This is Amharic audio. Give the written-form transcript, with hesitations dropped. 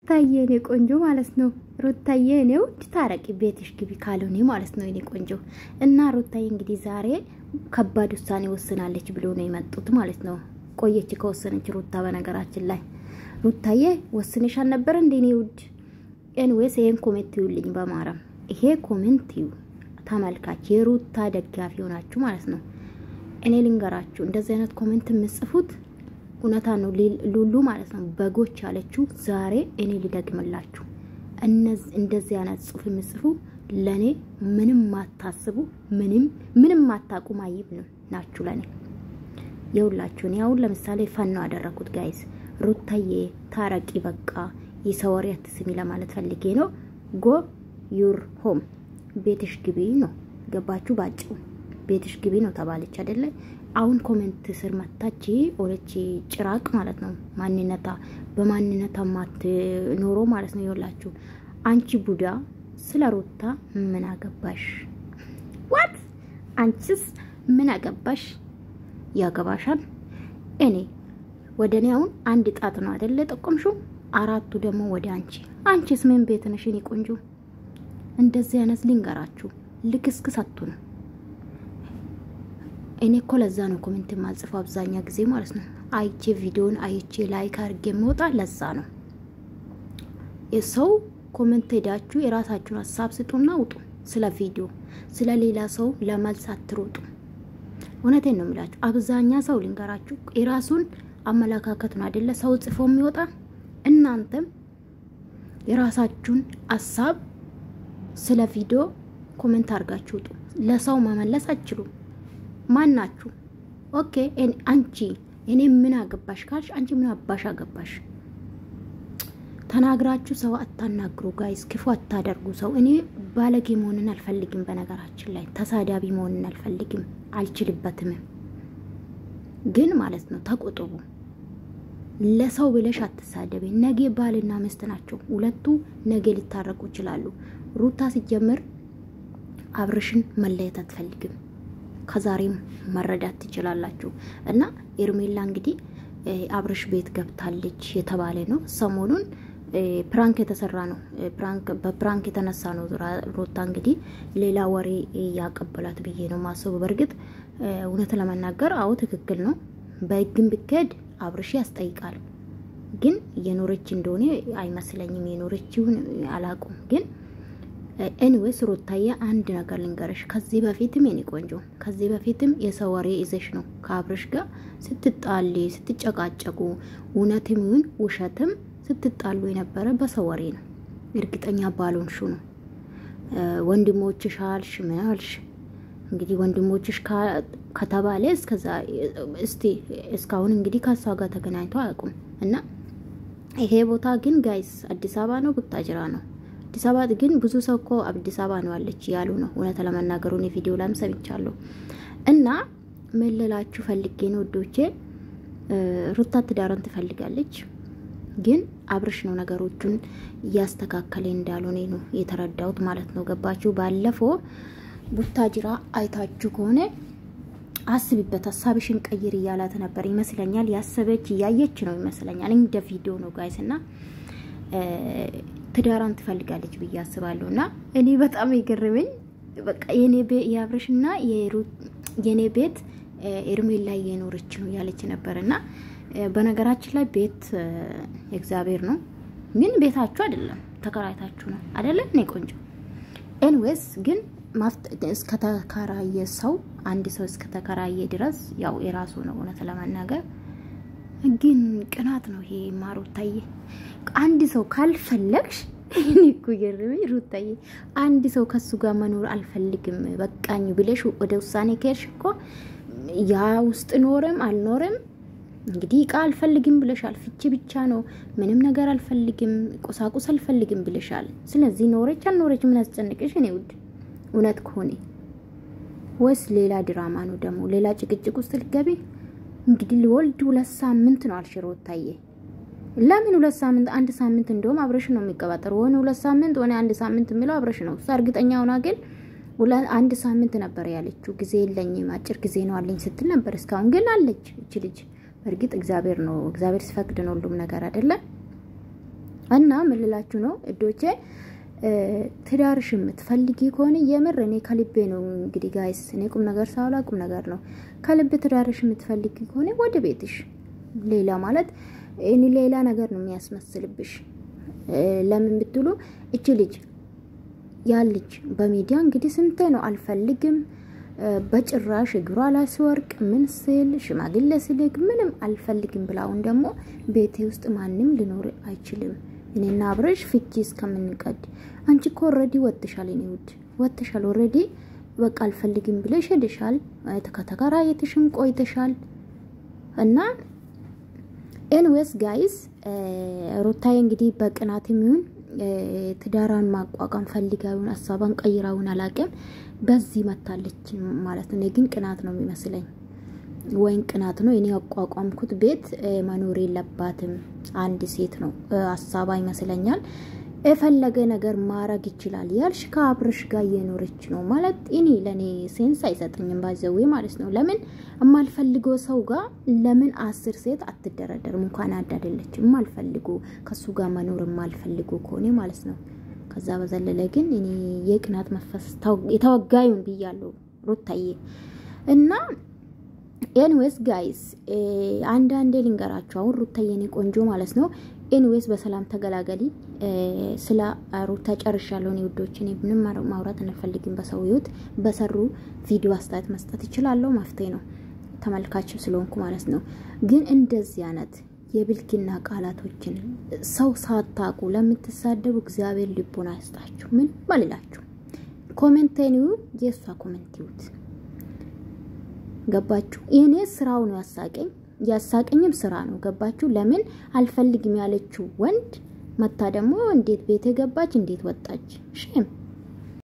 ታየኔ ቆንጆ ማለት ነው ሩታዬ ነው ታረቂ ቤትሽ ግቢ ካልሆነ ማለት ነው የኔ ቆንጆ እና ሩታዬ እንግዲህ ዛሬ ከባድ ውሳኔ ወስናለች ብሎ ነው የመጡት ማለት ነው ቆየች ከወሰነች ሩታ በነገራችን ላይ ሩታዬ ወስነሽ አልነበር እንዴ ነው ውድ ኤንዌስ ይሄን ኮሜንት ይውልኝ በማራም ይሄ ኮሜንት ይው ተመልካች የሩታ ደጋፊ ሆናችሁ ማለት ነው እኔ ልንገራችሁ እንደዚህ አይነት ኮሜንት መስፉት ኡናታ ነው ሉሉ ማለት ነው በጎች ያለችው ዛሬ እኔ ልደግምላችሁ እንደዚህ አይነት ጽሁፍ መስፉ ለኔ ምንም ማታስቡ ምንም ማታቁም አይብ ነው ናችሁ ለኔ የውላችሁ ነው ለምሳሌ ፈን ነው አደረኩት ጋይስ ሩታዬ ታረቂ በቃ ይሰወሪያት ስሚ ለማለት ፈልጌ ነው ጎ ዩር ሆም ቤትሽ ግቢ ነው ገባችሁ ባጭው ቤትሽ ግቢ ነው ተባለች አይደለ አሁን ኮሜንት ስር መጣች ኦለቺ ጭራቅ ማለት ነው ማንነታ በማንነታ ማት ኖሮ ማለት ነው ይወላችሁ አንቺ ቡዳ ስለ ሩታ ምን አገባሽ what አንቺስ ምን አገባሽ ያገባሻል እኔ ወደኔ አሁን አንድ ጣት ነው አይደለ ጠቆምሹ አራቱ ደግሞ ወደ አንቺስ ምን ቤት ነሽ እኔ ቆንጆ እንደዚህ አይነት ልንገራችሁ ልክስክሳቱ ነው እኔ ኮለዛ ነው ኮሜንት ማልጽፈው አብዛኛ ጊዜ ማለት ነው አይቼ ቪዲዮን አይቼ ላይክ አድርጌ መውጣ ለዛ ነው የሰው ኮሜንት ሄዳችሁ የራሳችሁን ሐሳብ ስጡና ውጡ ስለ ቪዲዮ ስለ ሌላ ሰው ለማልስ አትሮጡ እውነቴን ነው የምላችሁ አብዛኛ ሰው ልንገራችሁ የራሱን አመለካከት ነው አይደለ ሰው ጽፎ የሚወጣ እናንተም የራሳችሁን ሐሳብ ስለ ቪዲዮ ኮሜንት አድርጋችሁ ውጡ ለሰው መመለስ አትችሉ ማናችሁ ኦኬ አንቺ እኔ ምን አገባሽ ካልሽ አንቺ ምን አባሽ አገባሽ ተናግራችሁ ሰው አታናግሩ ጋይስ ክፉ አታደርጉ ሰው እኔ ባለጌ መሆንን አልፈልግም በነገራችን ላይ ተሳዳቢ መሆንን አልፈልግም አልችልበትም ግን ማለት ነው ተቆጥቡ ለሰው ብለሽ አትሳደቢ ነገ ባልና ሚስት ናቸው ሁለቱ ነገ ሊታረቁ ይችላሉ ሩታ ሲጀምር አብርሽን መለየት አትፈልግም ከዛሬም መረዳት ትችላላችሁ እና ኤርሜላ እንግዲህ አብርሽ ቤት ገብታለች የተባለ ነው ሰሞኑን ፕራንክ የተሰራ ነው በፕራንክ የተነሳ ነው ሩታ እንግዲህ ሌላ ወሬ ያቀበላት ብዬ ነው ማሰቡ በርግጥ እውነት ለማናገር አው ትክክል ነው በግን ቢከድ አብርሽ ያስጠይቃል ግን የኖርች እንደሆነ አይመስለኝም የኖርችውን አላቁም ግን ኤኒዌይስ ሩታዬ አንድ ነገር ልንገርሽ ከዚህ በፊትም የኔ ቆንጆ ከዚህ በፊትም የሰወሬ ይዘሽ ነው ከአብርሽ ጋር ስትጣሊ ስትጨቃጨቁ እውነትም ይሁን ውሸትም ስትጣሉ የነበረ በሰወሬ ነው እርግጠኛ ባልሆንሽ ነው ወንድሞችሽ አልሽ ምን አልሽ እንግዲህ ወንድሞችሽ ከተባለ እስቲ እስካሁን እንግዲህ ካሷ ጋር ተገናኝቶ አያውቁም እና ይሄ ቦታ ግን ጋይስ አዲስ አበባ ነው ቡታጅራ ነው አዲስ አበባ ግን ብዙ ሰው እኮ አዲስ አበባ ነው አለች ያሉ ነው እውነት ለማናገሩ ነው ቪዲዮ ላም ሰምቻለሁ እና መለላችሁ ፈልጌ ነው ወዶቼ ሩታ ትዳርን ትፈልጋለች ግን አብርሽ ነው ነገሮችን ያስተካከለ እንዳልሆነ ነው የተረዳሁት ማለት ነው ገባችሁ ባለፈው ቡታጅራ አይታችሁ ከሆነ አስቢበት ሐሳብሽን ቀይር ይያላት ነበር ይመስለኛል ያሰበች ያየች ነው ይመስለኛል እንደ ቪዲዮ ነው ጋይስና ትዳራን ትፈልጋለች ብዬ አስባለሁና እኔ በጣም ይገርመኝ በቃ የአብርሽና የኔ ቤት ኤርሜላ ላይ የኖርች ነው ያለች ነበርና በነገራችን ላይ ቤት እግዚአብሔር ነው ግን ቤታችሁ አይደለም ተከራይታችሁ ነው አይደለም እኔ ቆንጆ ኤንዌስ ግን እስከተከራየ ሰው አንድ ሰው እስከተከራየ ድረስ ያው የራሱ ነው እውነት ለማናገር ግን ቅናት ነው ይሄ ማሩታዬ አንድ ሰው ካልፈለግሽ እኔኩ ይገርመኝ ሩታዬ አንድ ሰው ከሱ ጋር መኖር አልፈልግም በቃኝ ብለሽ ወደ ውሳኔ ከርሽ እኮ ያ ውስጥ ኖርም አልኖርም እንግዲህ ቃል አልፈልግም ብለሻል ፍቺ ብቻ ነው ምንም ነገር አልፈልግም ቁሳቁስ አልፈልግም ብለሻል ስለዚህ ኖርች አልኖርች ምን አስጨንቅሽ እኔ ውድ እውነት ከሆነ ወስ ሌላ ድራማ ነው ደግሞ ሌላ ጭቅጭቅ ውስጥ ልገቢ እንግዲህ ለወልድ 2 ሳምንት ነው አልሽሮታዬ ለምን 2 ሳምንት አንድ ሳምንት እንደውም አብረሽ ነው የሚቀባጠር ወን 2 ሳምንት ወን አንድ ሳምንት የሚለው አብረሽ ነው ሰርግጠኛ ሆና ግን አንድ ሳምንት ነበር ያለችው ጊዜ የለኝም አጭር ጊዜ ነው አለኝ ስትል ነበር እስካሁን ግን አለች እቺ ልጅ በርግጥ እግዚአብሔር ነው እግዚአብሔር ሲፈቅድ ነው ሁሉም ነገር አይደለ እና ምን ልላችሁ ነው እዶቼ ትዳርሽ የምትፈልጊ ከሆነ የምር እኔ ከልቤ ነው እንግዲህ ጋይስ እኔ ቁም ነገር ሳውላ ቁም ነገር ነው ከልብ ትዳርሽ የምትፈልጊ ከሆነ ወደ ቤትሽ ሌላ ማለት እኔ ሌላ ነገር ነው የሚያስመስልብሽ ለምን ብትሉ እቺ ልጅ ያልልጅ በሚዲያ እንግዲህ ስንቴ ነው አልፈልግም በጭራሽ እግሯ ላይ ሲወርቅ ምን ስል ሽማግሌ ሲልክ ምንም አልፈልግም ብላውን ደግሞ ቤቴ ውስጥ ማንም ሊኖር አይችልም እኔና አብረሽ ፍቺ እስከምንቀድ አንቺ እኮ ኦሬዲ ወጥሻል እኔ ወጥሻል ኦሬዲ በቃ አልፈልግም ብለሽ ሄደሻል ተከታተራየትሽም ቆይተሻል እና ኤንዌስ ጋይስ ሩታዬ እንግዲህ በቅናትም ይሁን ትዳራን ማቋቋም ፈልጋውን ሐሳባን ቀይራውን አላቀም በዚህ መታለች ማለት ነው ግን ቅናት ነው የሚመስለኝ ወይን ቅናት ነው እኔ አቋቋምኩት ቤት መኖር የለባትም አንድ ሴት ነው ሐሳባ ይመስለኛል እፈለገ ነገር ማረግ ይችላል ያልሽ ከአብርሽ ጋር የኖርች ነው ማለት እኔ ለኔ ሴንስ አይሰጥኝም ባዘው ማለት ነው ለምን ማልፈልገው ሰው ጋር ለምን 10 ሴት አትደረደርም እንኳን አዳደለችም ማልፈልገው ከሱ ጋር መኖር ማልፈልገው ኮኔ ማለት ነው ከዛ በዘለለ ግን እኔ የቅናት መፈስ የተወጋዩን ብያለሁ ሩታዬ እና ኤንዌስ ጋይስ አንዳንዴ ልንገራችሁ ሩታዬ እኔ ቆንጆ ማለት ነው ኤንዌስ በሰላም ተገላገሊ ስለ ሩታ ጨርሻለሁ ነው ውዶች እኔ ምንም ማውራት እንፈልግም በሰውዩት በሰሩ ቪዲዮ አስተያየት መስጠት ይችላል መፍትሄ ነው ተመልካቹ ስለሆንኩ ማለት ነው ግን እንደዚህ አይነት የብልግና ቃላቶችን ሰው ሳታቁ ለምትሳደቡ እግዚአብሔር ልቦና ያስጣችሁ ምን ማልላችሁ ኮሜንቴኒው የሷ ኮሜንቲውት ገባችሁ እኔ ስራው ነው ያሳቀኝም ስራ ነው ገባችሁ ለምን አልፈልግም ያለችው ወንድ መታ ደግሞ እንዴት ቤት ገባች እንዴት ወጣች ሸም